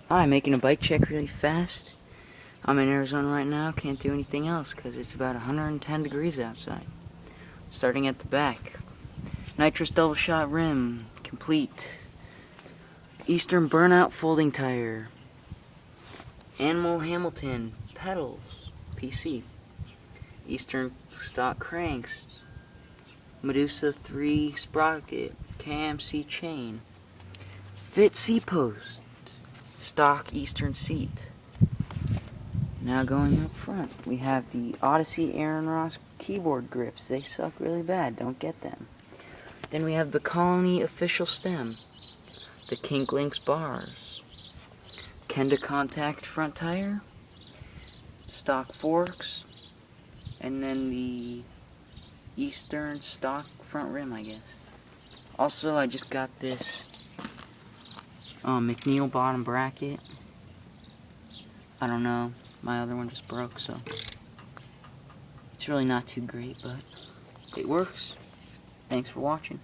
Hi, making a bike check really fast. I'm in Arizona right now, can't do anything else because it's about 110 degrees outside. Starting at the back. Nitrous double shot rim, complete. Eastern burnout folding tire. Animal Hamilton, pedals, PC. Eastern stock cranks. Medusa 3 sprocket, KMC chain. Fit seat post. Stock Eastern seat. Now going up front, we have the Odyssey Aaron Ross keyboard grips. They suck really bad, don't get them. Then we have the Colony official stem, the Kink Links bars, Kenda contact front tire, stock forks, and then the Eastern stock front rim, I guess. Also, I just got this McNeil bottom bracket. I don't know, my other one just broke, so it's really not too great, but it works. Thanks for watching.